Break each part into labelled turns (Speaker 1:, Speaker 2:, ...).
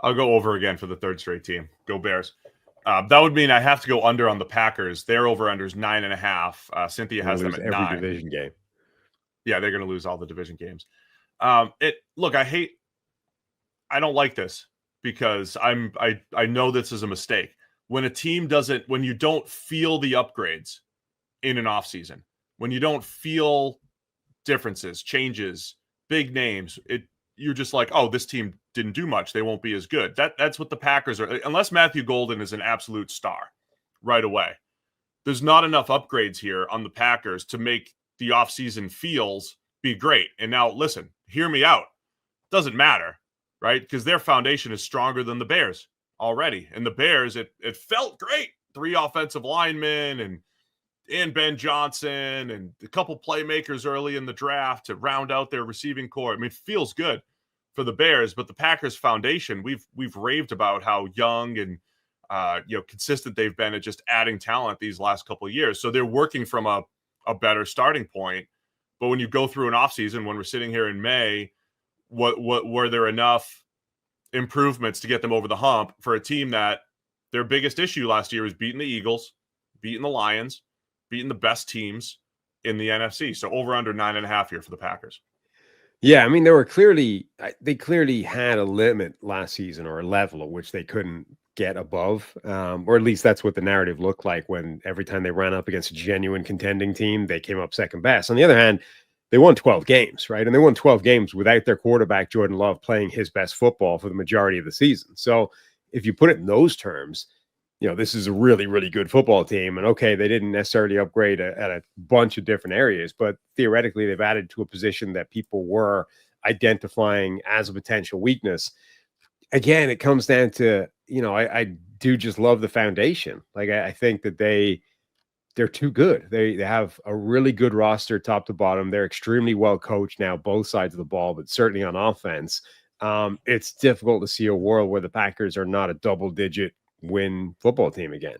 Speaker 1: I'll go over again for the third straight team. Go Bears. That would mean I have to go under on the Packers. Their over-under is 9.5. Cynthia has them
Speaker 2: Lose
Speaker 1: at
Speaker 2: every
Speaker 1: 9.
Speaker 2: division game.
Speaker 1: Yeah, they're going to lose all the division games. Look, I don't like this because I know this is a mistake. When a team when you don't feel the upgrades in an offseason, when you don't feel differences, changes, big names, you're just like, oh, this team didn't do much. They won't be as good. That's what the Packers are. Unless Matthew Golden is an absolute star right away, there's not enough upgrades here on the Packers to make the offseason feels be great. And now, listen, hear me out. Doesn't matter, right? Because their foundation is stronger than the Bears already. And the Bears, it felt great. 3 offensive linemen and Ben Johnson and a couple playmakers early in the draft to round out their receiving core. I mean, it feels good for the Bears, but the Packers foundation, we've raved about how young and consistent they've been at just adding talent these last couple of years. So they're working from a better starting point. But when you go through an offseason, when we're sitting here in May, what were there enough improvements to get them over the hump for a team that their biggest issue last year was beating the Eagles, beating the Lions, beating the best teams in the NFC? So over under 9.5 here for the Packers.
Speaker 2: Yeah, I mean, they clearly had a limit last season, or a level at which they couldn't get above, or at least that's what the narrative looked like when every time they ran up against a genuine contending team, they came up second best. On the other hand, they won 12 games, right? And they won 12 games without their quarterback, Jordan Love, playing his best football for the majority of the season. So if you put it in those terms, this is a really, really good football team. And okay, they didn't necessarily upgrade at a bunch of different areas, but theoretically they've added to a position that people were identifying as a potential weakness. Again, it comes down to, I do just love the foundation. Like, I think that they're too good. They have a really good roster top to bottom. They're extremely well coached now, both sides of the ball, but certainly on offense. It's difficult to see a world where the Packers are not a double-digit win football team again.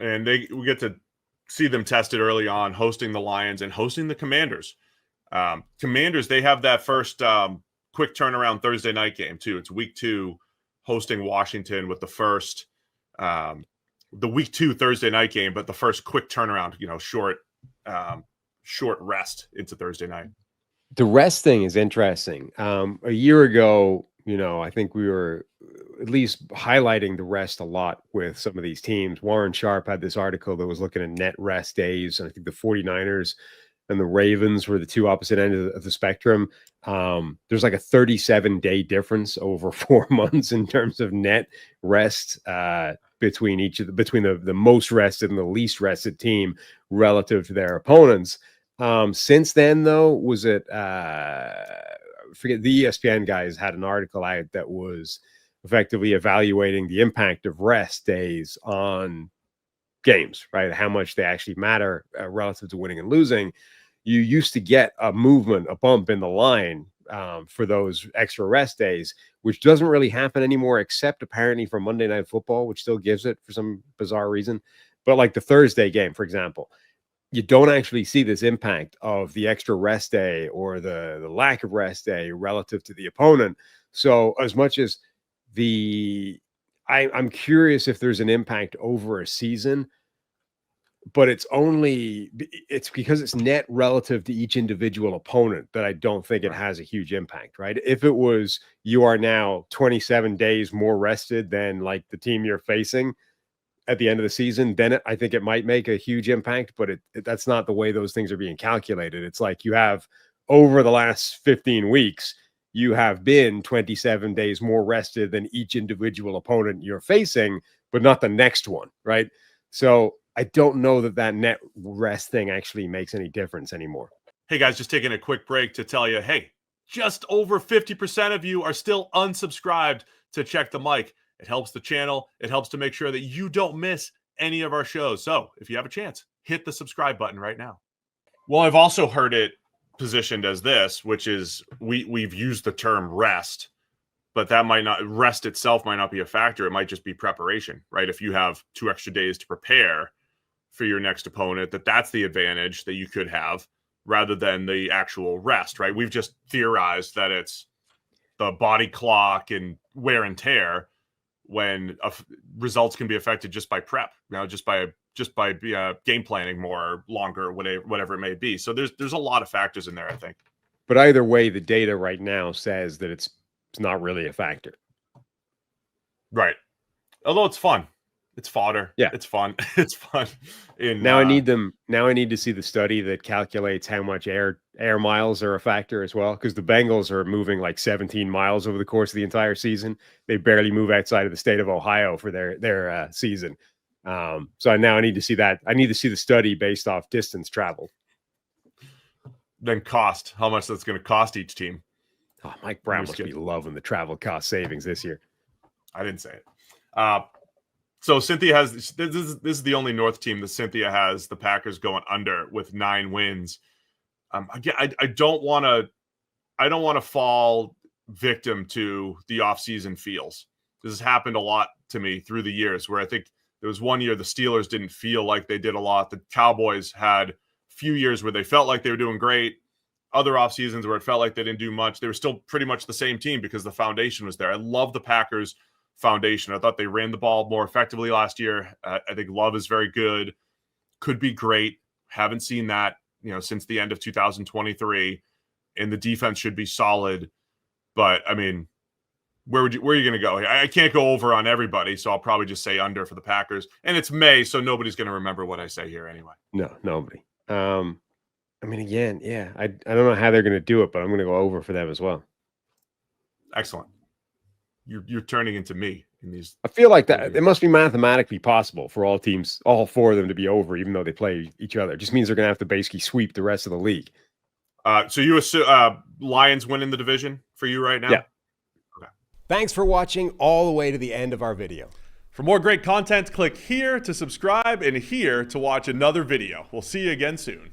Speaker 1: And we get to see them tested early on, hosting the Lions and hosting the Commanders. Commanders, they have that first quick turnaround Thursday night game too. It's week 2 hosting Washington with the first the week 2 Thursday night game, but the first quick turnaround, short rest into Thursday night.
Speaker 2: The rest thing is interesting. A year ago, I think we were at least highlighting the rest a lot with some of these teams. Warren Sharp had this article that was looking at net rest days. And I think the 49ers and the Ravens were the two opposite ends of the spectrum. There's like a 37-day difference over 4 months in terms of net rest between the most rested and the least rested team relative to their opponents. Since then, though, was it forget the ESPN guys had an article out that was effectively evaluating the impact of rest days on games, right? How much they actually matter relative to winning and losing. You used to get a movement, a bump in the line for those extra rest days, which doesn't really happen anymore, except apparently for Monday Night Football, which still gives it for some bizarre reason. But like the Thursday game, for example, you don't actually see this impact of the extra rest day or the lack of rest day relative to the opponent. So as much as I'm curious if there's an impact over a season, but it's because it's net relative to each individual opponent that I don't think it has a huge impact, right? If it was, you are now 27 days more rested than like the team you're facing at the end of the season, then I think it might make a huge impact, but that's not the way those things are being calculated. It's like you have, over the last 15 weeks, you have been 27 days more rested than each individual opponent you're facing, but not the next one, right? So I don't know that net rest thing actually makes any difference anymore.
Speaker 1: Hey guys, just taking a quick break to tell you, hey, just over 50% of you are still unsubscribed to Check the Mic. It helps the channel. It helps to make sure that you don't miss any of our shows. So if you have a chance, hit the subscribe button right now. Well, I've also heard it positioned as this, which is we've used the term rest, but rest itself might not be a factor. It might just be preparation, right? If you have 2 extra days to prepare for your next opponent, that's the advantage that you could have rather than the actual rest, right? We've just theorized that it's the body clock and wear and tear, when results can be affected just by prep, just by game planning more, longer, whatever it may be. So there's a lot of factors in there, I think.
Speaker 2: But either way, the data right now says that it's not really a factor.
Speaker 1: Right. Although it's fun. It's fodder.
Speaker 2: Yeah.
Speaker 1: It's fun. It's fun.
Speaker 2: Now I need to see the study that calculates how much air miles are a factor as well, because the Bengals are moving like 17 miles over the course of the entire season. They barely move outside of the state of Ohio for their season. So now I need to see that. I need to see the study based off distance traveled.
Speaker 1: Then cost. How much that's going to cost each team.
Speaker 2: Oh, Mike Brown must be loving the travel cost savings this year.
Speaker 1: I didn't say it. So Cynthia has this is the only North team that Cynthia has the Packers going under with 9 wins. Again, I don't want to fall victim to the offseason feels. This has happened a lot to me through the years, where I think there was one year the Steelers didn't feel like they did a lot. The Cowboys had a few years where they felt like they were doing great. Other off seasons where it felt like they didn't do much. They were still pretty much the same team because the foundation was there. I love the Packers foundation. I thought they ran the ball more effectively last year. I think Love is very good. Could be great. Haven't seen that, since the end of 2023. And the defense should be solid. But I mean, where are you going to go? I can't go over on everybody, so I'll probably just say under for the Packers. And it's May, so nobody's going to remember what I say here anyway.
Speaker 2: No, nobody. I mean, again, yeah, I don't know how they're going to do it, but I'm going to go over for them as well.
Speaker 1: Excellent. You're turning into me in these.
Speaker 2: I feel like that it must be mathematically possible for all teams, all 4 of them, to be over, even though they play each other. It just means they're going to have to basically sweep the rest of the league.
Speaker 1: So you assume Lions winning the division for you right now?
Speaker 2: Yeah.
Speaker 1: Okay.
Speaker 3: Thanks for watching all the way to the end of our video.
Speaker 1: For more great content, click here to subscribe and here to watch another video. We'll see you again soon.